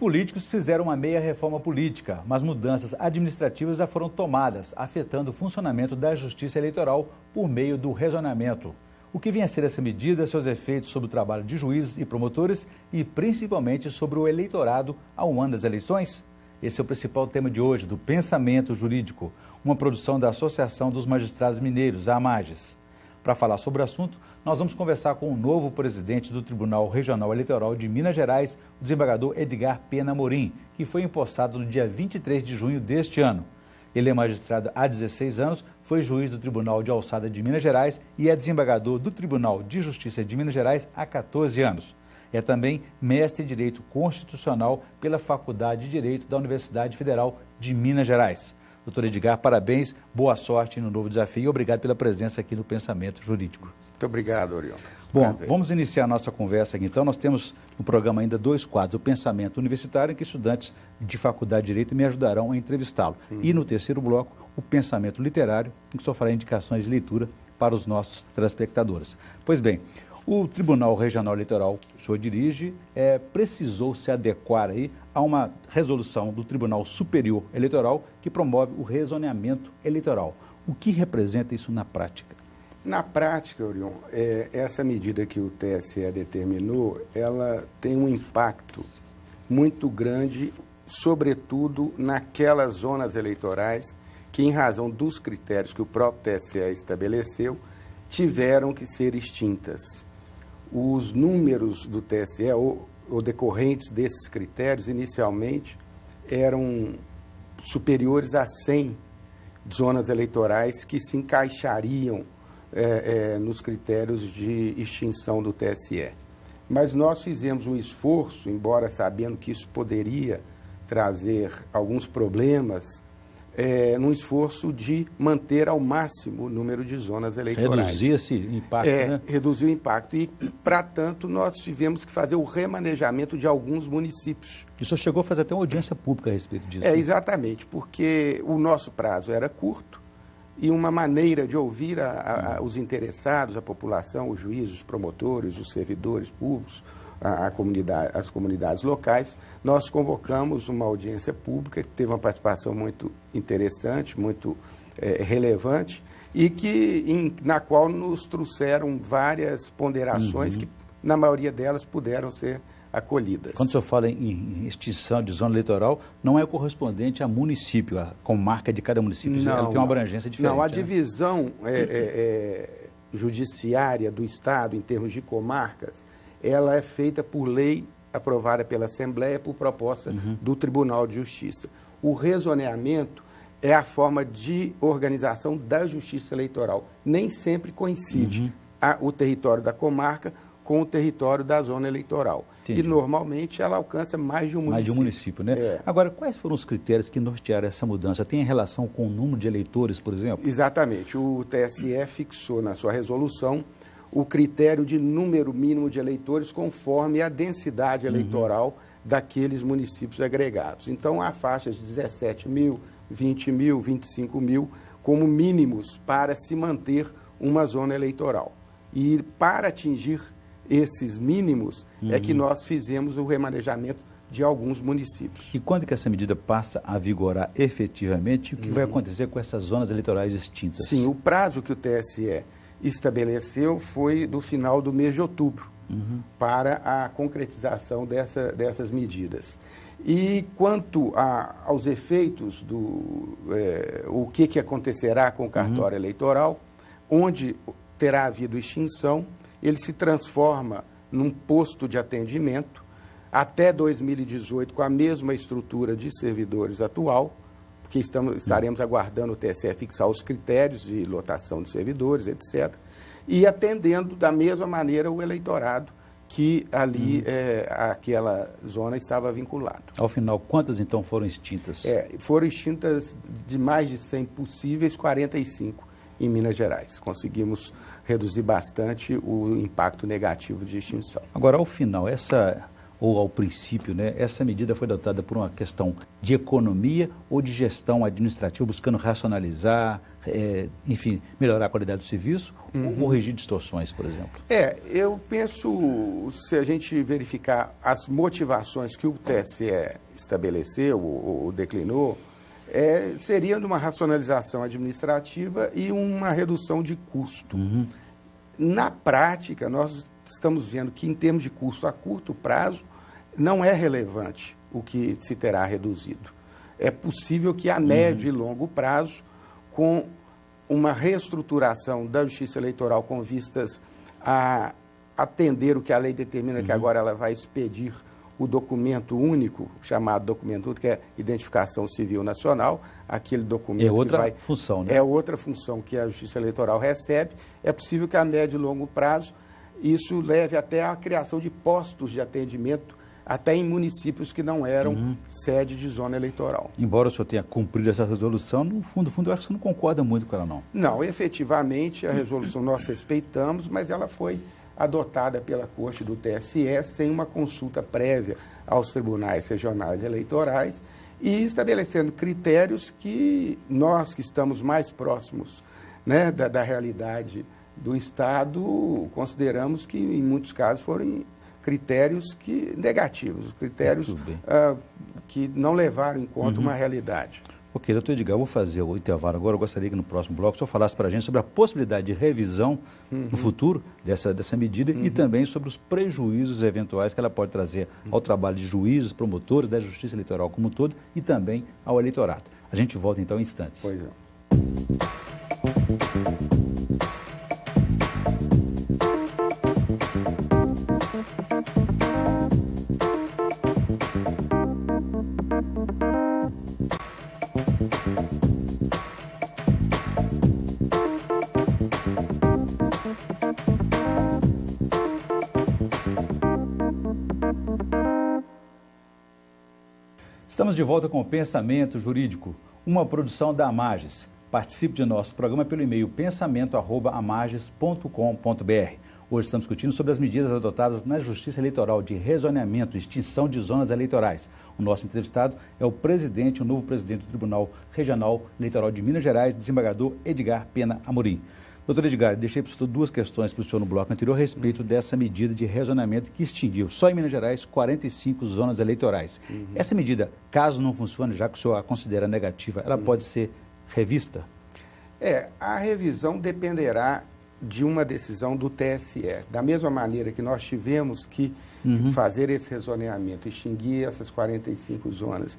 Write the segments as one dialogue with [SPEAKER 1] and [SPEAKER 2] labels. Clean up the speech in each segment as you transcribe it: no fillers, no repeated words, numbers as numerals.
[SPEAKER 1] políticos fizeram uma meia reforma política, mas mudanças administrativas já foram tomadas, afetando o funcionamento da Justiça Eleitoral por meio do rezoneamento. O que vem a ser essa medida, seus efeitos sobre o trabalho de juízes e promotores e principalmente sobre o eleitorado a um ano das eleições? Esse é o principal tema de hoje do Pensamento Jurídico, uma produção da Associação dos Magistrados Mineiros, a AMAGES. Para falar sobre o assunto, nós vamos conversar com o novo presidente do Tribunal Regional Eleitoral de Minas Gerais, o desembargador Edgar Pena Amorim, que foi empossado no dia 23 de junho deste ano. Ele é magistrado há 16 anos, foi juiz do Tribunal de Alçada de Minas Gerais e é desembargador do Tribunal de Justiça de Minas Gerais há 14 anos. É também mestre em Direito Constitucional pela Faculdade de Direito da Universidade Federal de Minas Gerais. Doutor Edgar, parabéns, boa sorte no novo desafio e obrigado pela presença aqui no Pensamento Jurídico.
[SPEAKER 2] Muito obrigado, Orion.
[SPEAKER 1] Bom, vamos iniciar a nossa conversa aqui. Então, nós temos no programa ainda dois quadros, o Pensamento Universitário, em que estudantes de Faculdade de Direito me ajudarão a entrevistá-lo. E no terceiro bloco, o Pensamento Literário, em que só fará indicações de leitura para os nossos telespectadores. Pois bem, o Tribunal Regional Eleitoral que o senhor dirige precisou se adequar aí a uma resolução do Tribunal Superior Eleitoral que promove o rezoneamento eleitoral. O que representa isso na prática?
[SPEAKER 2] Na prática, Orion, essa medida que o TSE determinou, ela tem um impacto muito grande, sobretudo naquelas zonas eleitorais que, em razão dos critérios que o próprio TSE estabeleceu, tiveram que ser extintas. Os números do TSE, ou decorrentes desses critérios, inicialmente, eram superiores a 100 zonas eleitorais que se encaixariam nos critérios de extinção do TSE. Mas nós fizemos um esforço, embora sabendo que isso poderia trazer alguns problemas, num esforço de manter ao máximo o número de zonas eleitorais.
[SPEAKER 1] Reduzir esse impacto, né?
[SPEAKER 2] Reduzir o impacto. E, para tanto, nós tivemos que fazer o remanejamento de alguns municípios.
[SPEAKER 1] E o senhor chegou a fazer até uma audiência pública a respeito disso.
[SPEAKER 2] Exatamente, porque o nosso prazo era curto e uma maneira de ouvir os interessados, a população, os juízes, os promotores, os servidores públicos, as comunidades locais, nós convocamos uma audiência pública que teve uma participação muito interessante, muito relevante, e na qual nos trouxeram várias ponderações que, na maioria delas, puderam ser acolhidas.
[SPEAKER 1] Quando o senhor fala em extinção de zona eleitoral, não é correspondente a município, a comarca de cada município, ela tem uma abrangência diferente.
[SPEAKER 2] Não, a divisão judiciária do Estado, em termos de comarcas, ela é feita por lei aprovada pela Assembleia por proposta do Tribunal de Justiça. O rezoneamento é a forma de organização da Justiça Eleitoral. Nem sempre coincide o território da comarca com o território da zona eleitoral. Entendi. E, normalmente, ela alcança mais de um município.
[SPEAKER 1] Mais de um município, né? Agora, quais foram os critérios que nortearam essa mudança? Tem relação com o número de eleitores, por exemplo?
[SPEAKER 2] Exatamente. O TSE fixou na sua resolução o critério de número mínimo de eleitores conforme a densidade eleitoral daqueles municípios agregados. Então, há faixas de 17 mil, 20 mil, 25 mil como mínimos para se manter uma zona eleitoral. E para atingir esses mínimos é que nós fizemos o remanejamento de alguns municípios.
[SPEAKER 1] E quando que essa medida passa a vigorar efetivamente? O que vai acontecer com essas zonas eleitorais extintas?
[SPEAKER 2] Sim, o prazo que o TSE estabeleceu foi do final do mês de outubro para a concretização dessas medidas. E quanto aos efeitos o que acontecerá com o cartório eleitoral, onde terá havido extinção, ele se transforma num posto de atendimento até 2018 com a mesma estrutura de servidores atual, porque estaremos aguardando o TSE fixar os critérios de lotação de servidores, etc., e atendendo da mesma maneira o eleitorado que ali, aquela zona estava vinculado.
[SPEAKER 1] Ao final, quantas então foram extintas?
[SPEAKER 2] Foram extintas de mais de 100 possíveis, 45 em Minas Gerais. Conseguimos reduzir bastante o impacto negativo de extinção.
[SPEAKER 1] Agora, ao final, ou ao princípio, né, essa medida foi adotada por uma questão de economia ou de gestão administrativa, buscando racionalizar, enfim, melhorar a qualidade do serviço ou corrigir distorções, por exemplo?
[SPEAKER 2] Eu penso, se a gente verificar as motivações que o TSE estabeleceu ou declinou, seria de uma racionalização administrativa e uma redução de custo. Na prática, nós estamos vendo que, em termos de custo a curto prazo, não é relevante o que se terá reduzido. É possível que a médio e longo prazo, com uma reestruturação da Justiça Eleitoral com vistas a atender o que a lei determina, que agora ela vai expedir o documento único, chamado documento único, que é Identificação Civil Nacional, aquele documento
[SPEAKER 1] é outra
[SPEAKER 2] que vai...
[SPEAKER 1] função, né?
[SPEAKER 2] É outra função que a Justiça Eleitoral recebe. É possível que a médio e longo prazo isso leve até à criação de postos de atendimento, até em municípios que não eram sede de zona eleitoral.
[SPEAKER 1] Embora o senhor tenha cumprido essa resolução, no fundo, eu acho que você não concorda muito com ela, não.
[SPEAKER 2] Não, efetivamente, a resolução nós respeitamos, mas ela foi adotada pela Corte do TSE sem uma consulta prévia aos tribunais regionais eleitorais e estabelecendo critérios que nós, que estamos mais próximos, né, da realidade do Estado, consideramos que, em muitos casos, foram critérios negativos, critérios que não levaram em conta uma realidade.
[SPEAKER 1] Ok, doutor Edgar, eu vou fazer o intervalo agora. Eu gostaria que no próximo bloco o senhor falasse para a gente sobre a possibilidade de revisão no futuro dessa medida e também sobre os prejuízos eventuais que ela pode trazer ao trabalho de juízes, promotores, da Justiça Eleitoral como um todo e também ao eleitorado. A gente volta então em instantes.
[SPEAKER 2] Pois é.
[SPEAKER 1] Estamos de volta com o Pensamento Jurídico, uma produção da Amages. Participe de nosso programa pelo e-mail pensamento@amages.com.br. Hoje estamos discutindo sobre as medidas adotadas na Justiça Eleitoral de rezoneamento e extinção de zonas eleitorais. O nosso entrevistado é o presidente, o novo presidente do Tribunal Regional Eleitoral de Minas Gerais, desembargador Edgar Pena Amorim. Doutor Edgar, deixei para o senhor duas questões para o senhor no bloco anterior a respeito dessa medida de rezoneamento que extinguiu, só em Minas Gerais, 45 zonas eleitorais. Essa medida, caso não funcione, já que o senhor a considera negativa, ela pode ser revista?
[SPEAKER 2] A revisão dependerá de uma decisão do TSE. Da mesma maneira que nós tivemos que fazer esse rezoneamento, extinguir essas 45 zonas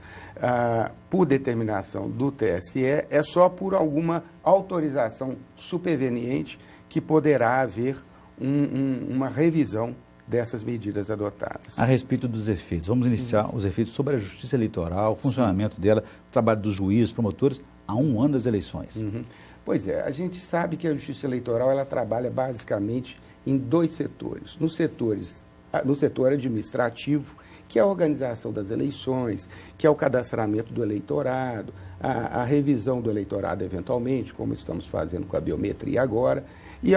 [SPEAKER 2] por determinação do TSE, é só por alguma autorização superveniente que poderá haver uma revisão dessas medidas adotadas.
[SPEAKER 1] A respeito dos efeitos, vamos iniciar os efeitos sobre a Justiça Eleitoral, o funcionamento dela, o trabalho dos juízes, promotores, há um ano das eleições.
[SPEAKER 2] Pois é, a gente sabe que a Justiça Eleitoral ela trabalha basicamente em dois setores. No setor administrativo, que é a organização das eleições, que é o cadastramento do eleitorado, a revisão do eleitorado eventualmente, como estamos fazendo com a biometria agora, e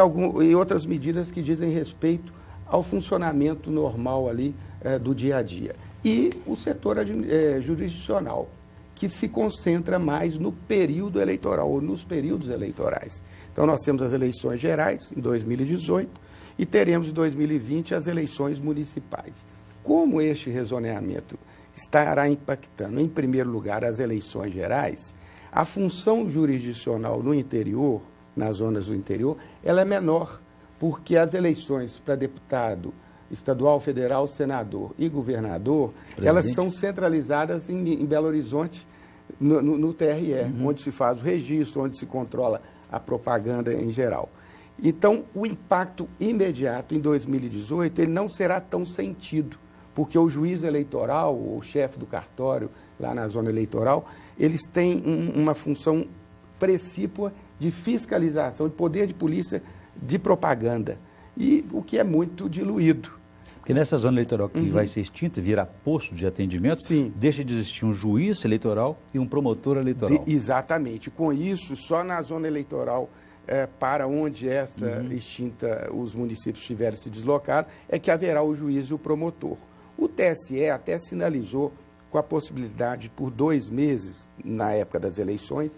[SPEAKER 2] outras medidas que dizem respeito ao funcionamento normal ali do dia a dia. E o setor jurisdicional, que se concentra mais no período eleitoral, ou nos períodos eleitorais. Então, nós temos as eleições gerais, em 2018, e teremos em 2020 as eleições municipais. Como este rezoneamento estará impactando, em primeiro lugar, as eleições gerais, a função jurisdicional no interior, nas zonas do interior, ela é menor, porque as eleições para deputado estadual, federal, senador e governador, elas são centralizadas em Belo Horizonte, no TRE, onde se faz o registro, onde se controla a propaganda em geral. Então, o impacto imediato em 2018, ele não será tão sentido, porque o juiz eleitoral, o chefe do cartório, lá na zona eleitoral, eles têm uma função precípua de fiscalização, de poder de polícia de propaganda, e o que é muito diluído.
[SPEAKER 1] Porque nessa zona eleitoral que vai ser extinta, virá posto de atendimento, deixa de existir um juiz eleitoral e um promotor eleitoral.
[SPEAKER 2] Exatamente. Com isso, só na zona eleitoral para onde essa extinta, os municípios tiverem se deslocado, é que haverá o juiz e o promotor. O TSE até sinalizou com a possibilidade, por 2 meses, na época das eleições,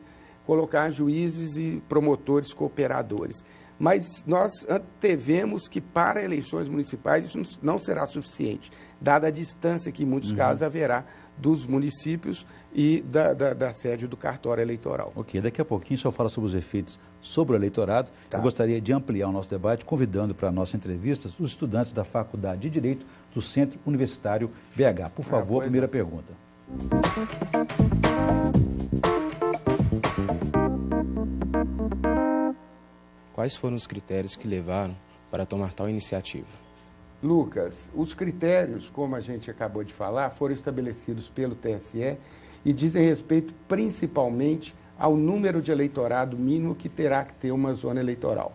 [SPEAKER 2] colocar juízes e promotores cooperadores. Mas nós antevemos que para eleições municipais isso não será suficiente, dada a distância que em muitos casos haverá dos municípios e da sede do cartório eleitoral.
[SPEAKER 1] Ok, daqui a pouquinho o senhor fala sobre os efeitos sobre o eleitorado. Tá. Eu gostaria de ampliar o nosso debate, convidando para a nossa entrevista os estudantes da Faculdade de Direito do Centro Universitário BH. Por favor, primeira pergunta.
[SPEAKER 3] Quais foram os critérios que levaram para tomar tal iniciativa?
[SPEAKER 2] Lucas, os critérios, como a gente acabou de falar, foram estabelecidos pelo TSE e dizem respeito principalmente ao número de eleitorado mínimo que terá que ter uma zona eleitoral.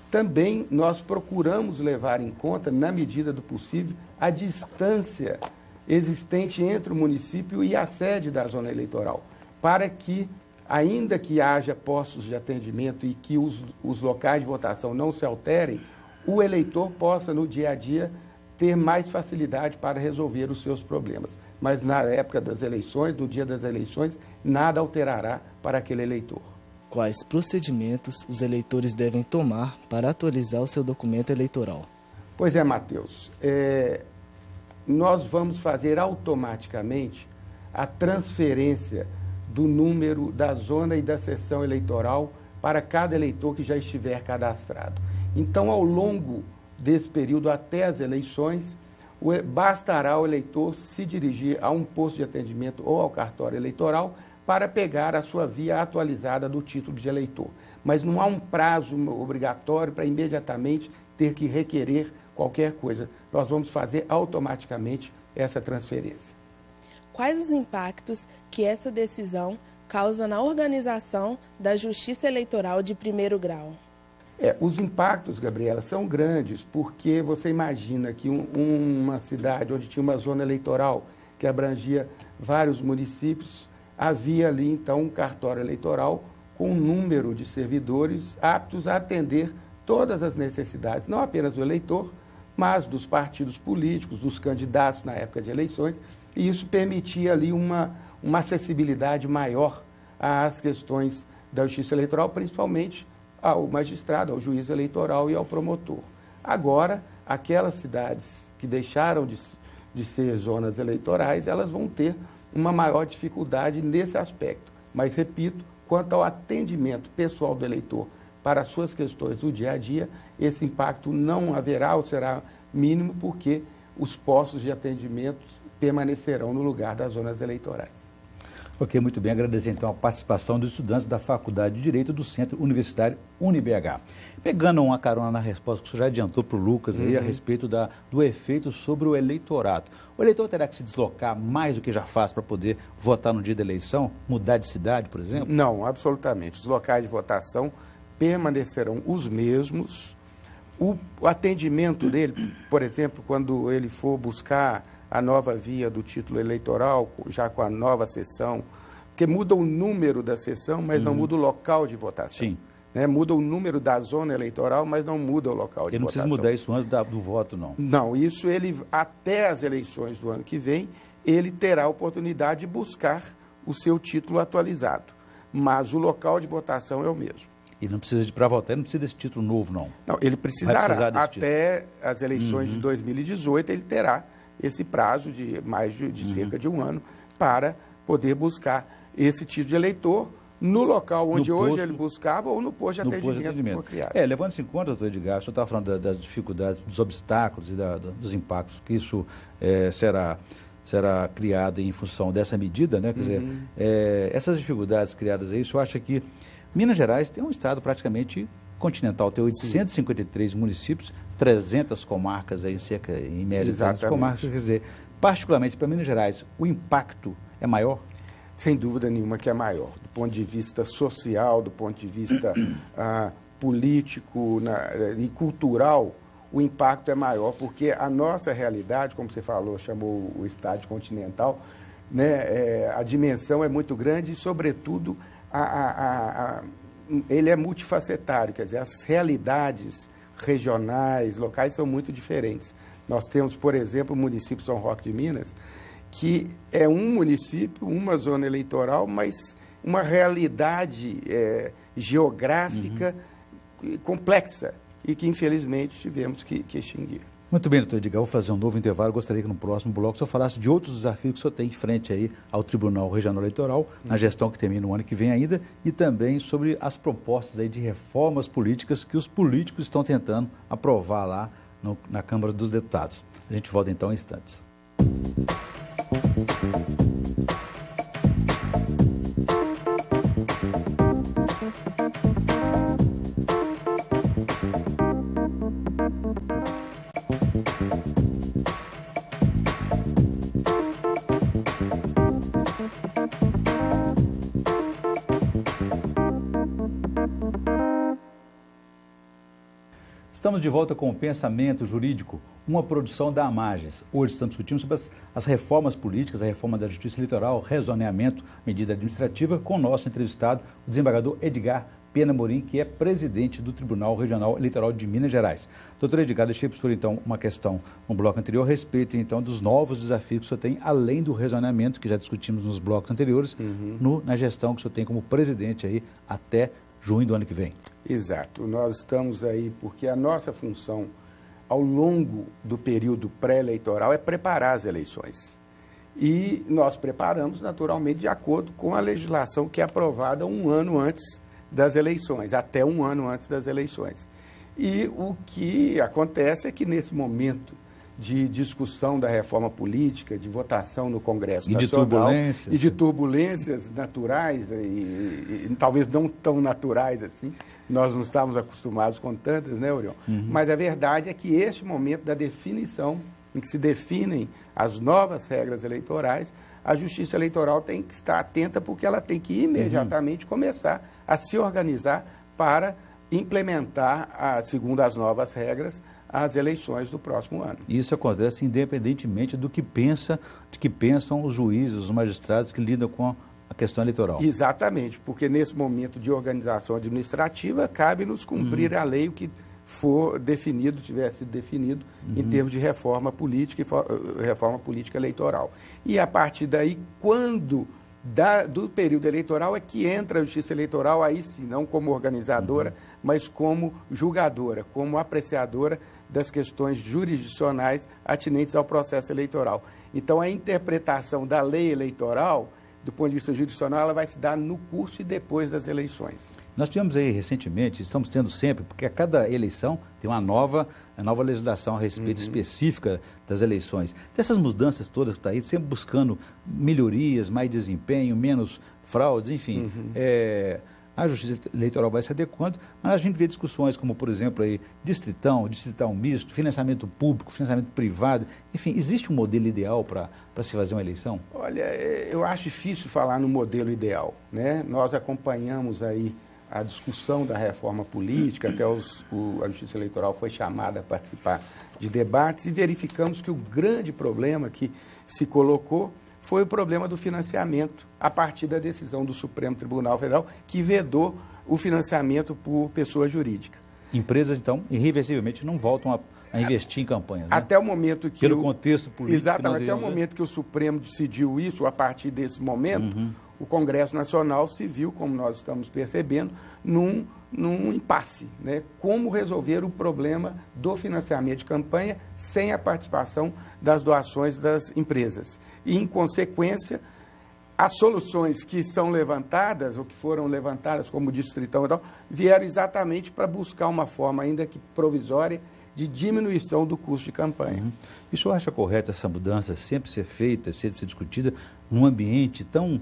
[SPEAKER 2] Também nós procuramos levar em conta, na medida do possível, a distância existente entre o município e a sede da zona eleitoral, para que, ainda que haja postos de atendimento e que os locais de votação não se alterem, o eleitor possa, no dia a dia, ter mais facilidade para resolver os seus problemas. Mas na época das eleições, no dia das eleições, nada alterará para aquele eleitor.
[SPEAKER 4] Quais procedimentos os eleitores devem tomar para atualizar o seu documento eleitoral?
[SPEAKER 2] Pois é, Matheus. Nós vamos fazer automaticamente a transferência do número da zona e da seção eleitoral para cada eleitor que já estiver cadastrado. Então, ao longo desse período até as eleições, bastará o eleitor se dirigir a um posto de atendimento ou ao cartório eleitoral para pegar a sua via atualizada do título de eleitor. Mas não há um prazo obrigatório para imediatamente ter que requerer qualquer coisa. Nós vamos fazer automaticamente essa transferência.
[SPEAKER 5] Quais os impactos que essa decisão causa na organização da Justiça Eleitoral de primeiro grau?
[SPEAKER 2] Os impactos, Gabriela, são grandes, porque você imagina que uma cidade onde tinha uma zona eleitoral que abrangia vários municípios, havia ali, então, um cartório eleitoral com um número de servidores aptos a atender todas as necessidades, não apenas do eleitor, mas dos partidos políticos, dos candidatos na época de eleições, e isso permitia ali uma acessibilidade maior às questões da justiça eleitoral, principalmente ao magistrado, ao juiz eleitoral e ao promotor. Agora, aquelas cidades que deixaram de ser zonas eleitorais, elas vão ter uma maior dificuldade nesse aspecto. Mas, repito, quanto ao atendimento pessoal do eleitor para as suas questões do dia a dia, esse impacto não haverá ou será mínimo, porque os postos de atendimento permanecerão no lugar das zonas eleitorais.
[SPEAKER 1] Ok, muito bem. Agradecer então a participação dos estudantes da Faculdade de Direito do Centro Universitário UniBH. Pegando uma carona na resposta que o senhor já adiantou para o Lucas aí, a respeito do efeito sobre o eleitorado. O eleitor terá que se deslocar mais do que já faz para poder votar no dia da eleição? Mudar de cidade, por exemplo?
[SPEAKER 2] Não, absolutamente. Os locais de votação permanecerão os mesmos. O atendimento dele, por exemplo, quando ele for buscar a nova via do título eleitoral, já com a nova sessão, porque muda o número da sessão, mas não muda o local de votação.
[SPEAKER 1] Sim.
[SPEAKER 2] Né? Muda o número da zona eleitoral, mas não muda o local de votação. Ele
[SPEAKER 1] não precisa mudar isso antes do voto, não?
[SPEAKER 2] Não, isso ele, até as eleições do ano que vem, ele terá a oportunidade de buscar o seu título atualizado. Mas o local de votação é o mesmo.
[SPEAKER 1] E não precisa, para votar, ele não precisa desse título novo, não?
[SPEAKER 2] Não, ele precisará. Até as eleições de 2018, ele terá esse prazo de cerca de um ano para poder buscar esse título de eleitor no local onde hoje ele buscava ou no posto de atendimento que for criado.
[SPEAKER 1] Levando-se em conta, doutor Edgar, o senhor estava falando das dificuldades, dos obstáculos e dos impactos que isso será criado em função dessa medida, né? Quer dizer, essas dificuldades criadas aí, o senhor acha que Minas Gerais tem um estado praticamente continental, tem 853 municípios, 300 comarcas, aí, em média, 300 comarcas, quer dizer, particularmente para Minas Gerais, o impacto é maior?
[SPEAKER 2] Sem dúvida nenhuma que é maior, do ponto de vista social, do ponto de vista político e cultural, o impacto é maior, porque a nossa realidade, como você falou, chamou o estado continental, né, a dimensão é muito grande e, sobretudo, ele é multifacetário, quer dizer, as realidades regionais, locais são muito diferentes. Nós temos, por exemplo, o município de São Roque de Minas, que é um município, uma zona eleitoral, mas uma realidade geográfica complexa e que, infelizmente, tivemos que extinguir.
[SPEAKER 1] Muito bem, doutor Edgar, vou fazer um novo intervalo. Gostaria que no próximo bloco o senhor falasse de outros desafios que o senhor tem em frente aí ao Tribunal Regional Eleitoral, na gestão que termina no ano que vem ainda, e também sobre as propostas aí de reformas políticas que os políticos estão tentando aprovar lá na Câmara dos Deputados. A gente volta então em instantes. Estamos de volta com o Pensamento Jurídico, uma produção da Amages. Hoje estamos discutindo sobre as reformas políticas, a reforma da Justiça Eleitoral, rezoneamento, medida administrativa, com o nosso entrevistado, o desembargador Edgar Pena Morim, que é presidente do Tribunal Regional Eleitoral de Minas Gerais. Doutor Edgar, deixei para o senhor, então, uma questão no bloco anterior a respeito, então, dos novos desafios que o senhor tem, além do rezoneamento, que já discutimos nos blocos anteriores, na gestão que o senhor tem como presidente aí até junho do ano que vem.
[SPEAKER 2] Exato. Nós estamos aí porque a nossa função ao longo do período pré-eleitoral é preparar as eleições. E nós preparamos, naturalmente, de acordo com a legislação que é aprovada um ano antes das eleições, até um ano antes das eleições. E o que acontece é que, nesse momento de discussão da reforma política, de votação no Congresso Nacional, e de turbulências naturais, e talvez não tão naturais assim, nós não estávamos acostumados com tantas, né, Orion? Mas a verdade é que este momento da definição, em que se definem as novas regras eleitorais, a Justiça Eleitoral tem que estar atenta, porque ela tem que imediatamente começar a se organizar para implementar, segundo as novas regras, as eleições do próximo ano.
[SPEAKER 1] Isso acontece independentemente do que pensam os juízes, os magistrados que lidam com a questão eleitoral.
[SPEAKER 2] Exatamente, porque nesse momento de organização administrativa, cabe-nos cumprir a lei, o que for definido, tiver sido definido, em termos de reforma política e reforma política eleitoral. E a partir daí, quando do período eleitoral é que entra a Justiça Eleitoral, aí sim, não como organizadora, mas como julgadora, como apreciadora das questões jurisdicionais atinentes ao processo eleitoral. Então, a interpretação da lei eleitoral, do ponto de vista jurisdicional, ela vai se dar no curso e depois das eleições.
[SPEAKER 1] Nós tivemos aí recentemente, estamos tendo sempre, porque a cada eleição tem uma nova legislação a respeito específica das eleições. Dessas mudanças todas que está aí, sempre buscando melhorias, mais desempenho, menos fraudes, enfim. A Justiça Eleitoral vai se adequando, mas a gente vê discussões como, por exemplo, aí, distrital misto, financiamento público, financiamento privado, enfim, existe um modelo ideal para se fazer uma eleição?
[SPEAKER 2] Olha, eu acho difícil falar no modelo ideal, né? Nós acompanhamos aí a discussão da reforma política, até a Justiça Eleitoral foi chamada a participar de debates e verificamos que o grande problema que se colocou foi o problema do financiamento, a partir da decisão do Supremo Tribunal Federal, que vedou o financiamento por pessoa jurídica.
[SPEAKER 1] Empresas, então, irreversivelmente não voltam a investir em campanhas, né?
[SPEAKER 2] Até o momento que...
[SPEAKER 1] Pelo contexto político.
[SPEAKER 2] Exatamente, até o momento que o Supremo decidiu isso, a partir desse momento, o Congresso Nacional se viu, como nós estamos percebendo, num impasse, né? Como resolver o problema do financiamento de campanha sem a participação das doações das empresas. E, em consequência, as soluções que são levantadas, ou que foram levantadas como distritão e tal, vieram exatamente para buscar uma forma, ainda que provisória, de diminuição do custo de campanha.
[SPEAKER 1] E o senhor acha correto essa mudança sempre ser feita, ser discutida num ambiente tão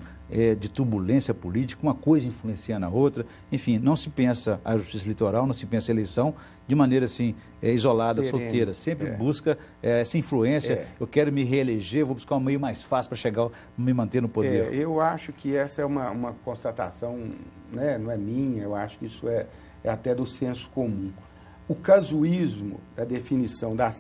[SPEAKER 1] de turbulência política, uma coisa influencia na outra? Enfim, não se pensa a Justiça Eleitoral, não se pensa a eleição de maneira assim, isolada, solteira. Sempre busca essa influência. Eu quero me reeleger, vou buscar um meio mais fácil para chegar, me manter no poder.
[SPEAKER 2] Eu acho que essa é uma constatação, né, não é minha, eu acho que isso é até do senso comum. O casuísmo da definição da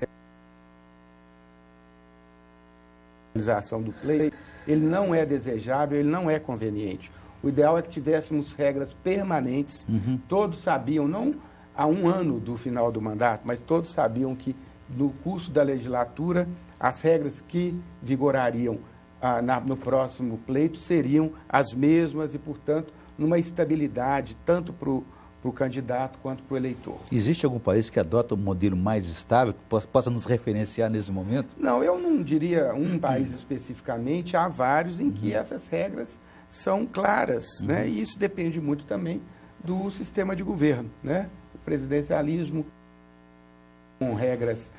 [SPEAKER 2] realização do pleito, ele não é desejável, ele não é conveniente. O ideal é que tivéssemos regras permanentes. Todos sabiam, não há um ano do final do mandato, mas todos sabiam que no curso da legislatura as regras que vigorariam no próximo pleito seriam as mesmas e, portanto, numa estabilidade tanto para o candidato quanto para o eleitor.
[SPEAKER 1] Existe algum país que adota um modelo mais estável, que possa nos referenciar nesse momento?
[SPEAKER 2] Não, eu não diria um país especificamente, há vários em que essas regras são claras, né? E isso depende muito também do sistema de governo, né? O presidencialismo com regras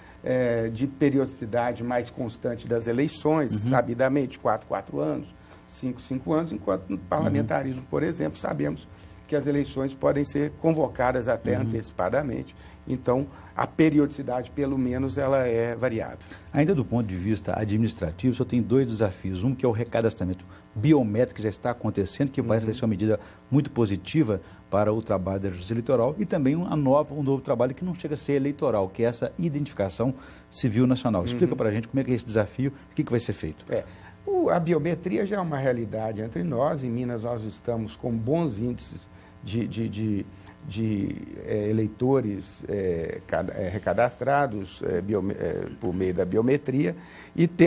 [SPEAKER 2] de periodicidade mais constante das eleições, sabidamente 4 anos, 5 anos, enquanto no parlamentarismo, por exemplo, sabemos que as eleições podem ser convocadas até antecipadamente. Então, a periodicidade, pelo menos, ela é variável.
[SPEAKER 1] Ainda do ponto de vista administrativo, só tem 2 desafios. Um que é o recadastramento biométrico, que já está acontecendo, que vai ser uma medida muito positiva para o trabalho da Justiça Eleitoral, e também um novo trabalho que não chega a ser eleitoral, que é essa identificação civil nacional. Explica para a gente como é que é esse desafio, o que vai ser feito.
[SPEAKER 2] A biometria já é uma realidade entre nós. Em Minas, nós estamos com bons índices de eleitores recadastrados por meio da biometria,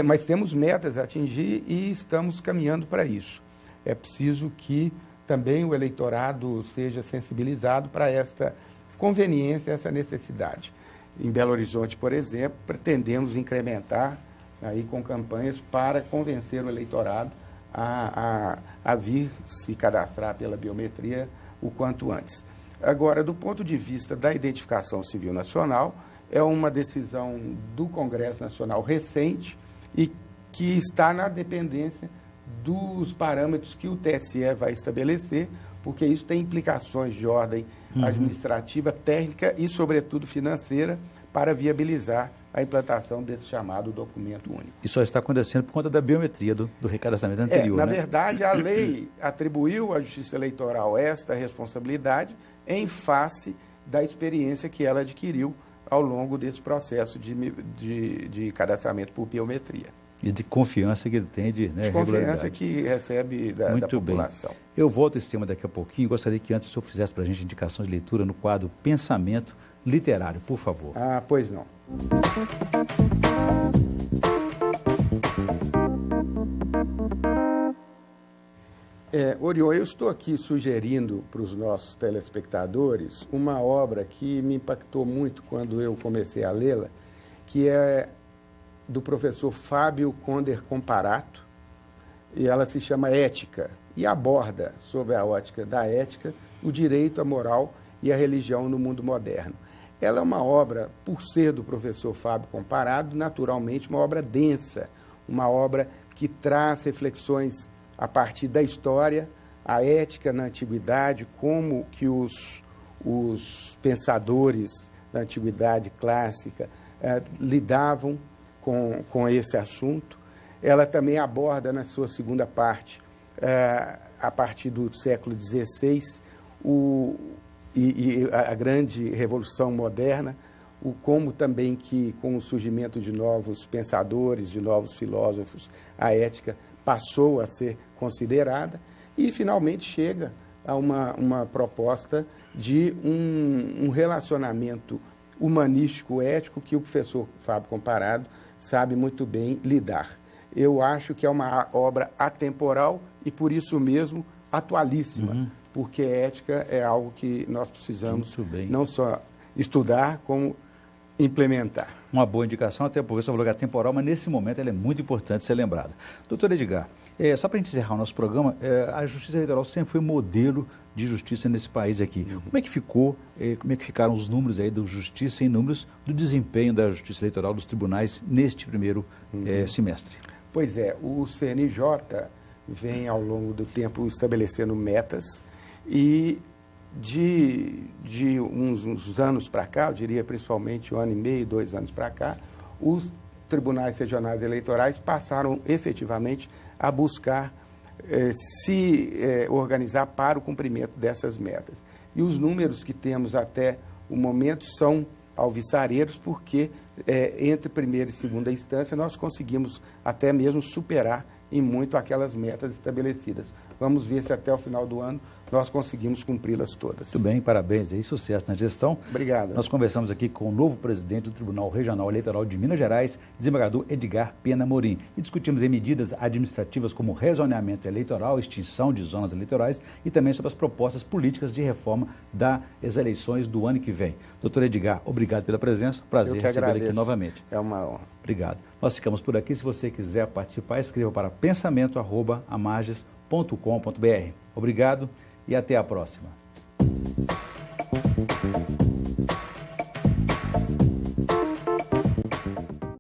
[SPEAKER 2] mas temos metas a atingir e estamos caminhando para isso. É preciso que também o eleitorado seja sensibilizado para esta conveniência, essa necessidade. Em Belo Horizonte, por exemplo, pretendemos incrementar aí com campanhas para convencer o eleitorado a vir se cadastrar pela biometria o quanto antes. Agora, do ponto de vista da identificação civil nacional, é uma decisão do Congresso Nacional recente e que está na dependência dos parâmetros que o TSE vai estabelecer, porque isso tem implicações de ordem administrativa, técnica e, sobretudo, financeira, para viabilizar a implantação desse chamado documento único.
[SPEAKER 1] E só está acontecendo por conta da biometria do recadastramento anterior,
[SPEAKER 2] Na verdade, a lei atribuiu à Justiça Eleitoral esta responsabilidade em face da experiência que ela adquiriu ao longo desse processo de cadastramento por biometria.
[SPEAKER 1] E de confiança que ele tem de
[SPEAKER 2] confiança que recebe da população.
[SPEAKER 1] Bem. Eu volto a esse tema daqui a pouquinho. Gostaria que antes o senhor fizesse para a gente indicação de leitura no quadro Pensamento Literário, por favor.
[SPEAKER 2] Pois não. Orion, eu estou aqui sugerindo para os nossos telespectadores uma obra que me impactou muito quando eu comecei a lê-la, que é do professor Fábio Conder Comparato, e ela se chama Ética, e aborda, sob a ótica da ética, o direito, a moral e a religião no mundo moderno. Ela é uma obra, por ser do professor Fábio Comparado, naturalmente uma obra densa, uma obra que traz reflexões a partir da história, a ética na antiguidade, como que os pensadores da antiguidade clássica lidavam com esse assunto. Ela também aborda, na sua segunda parte, a partir do século XVI, a grande revolução moderna, como também que, com o surgimento de novos pensadores, de novos filósofos, a ética passou a ser considerada e, finalmente, chega a uma proposta de um relacionamento humanístico-ético que o professor Fábio Comparado sabe muito bem lidar. Eu acho que é uma obra atemporal e, por isso mesmo, atualíssima, porque ética é algo que nós precisamos não só estudar, como implementar.
[SPEAKER 1] Uma boa indicação, até porque eu só vou lugar temporal, mas nesse momento ela é muito importante ser lembrada. Doutor Edgar, só para a gente encerrar o nosso programa, a Justiça Eleitoral sempre foi modelo de justiça nesse país aqui. Como é que ficou, como é que ficaram os números aí da Justiça em números do desempenho da Justiça Eleitoral dos tribunais neste primeiro semestre?
[SPEAKER 2] Pois é, o CNJ vem ao longo do tempo estabelecendo metas e de uns anos para cá, eu diria principalmente 1 ano e meio, 2 anos para cá, os tribunais regionais eleitorais passaram efetivamente a buscar se organizar para o cumprimento dessas metas. E os números que temos até o momento são alvissareiros, porque entre primeira e segunda instância nós conseguimos até mesmo superar em muito aquelas metas estabelecidas. Vamos ver se até o final do ano nós conseguimos cumpri-las todas.
[SPEAKER 1] Muito bem, parabéns aí, sucesso na gestão.
[SPEAKER 2] Obrigado.
[SPEAKER 1] Nós conversamos aqui com o novo presidente do Tribunal Regional Eleitoral de Minas Gerais, desembargador Edgar Pena Morim, e discutimos em medidas administrativas como rezoneamento eleitoral, extinção de zonas eleitorais e também sobre as propostas políticas de reforma das eleições do ano que vem. Doutor Edgar, obrigado pela presença, prazer recebê-lo aqui novamente.
[SPEAKER 2] É uma honra.
[SPEAKER 1] Obrigado. Nós ficamos por aqui. Se você quiser participar, escreva para pensamento@amages.com.br. Obrigado e até a próxima.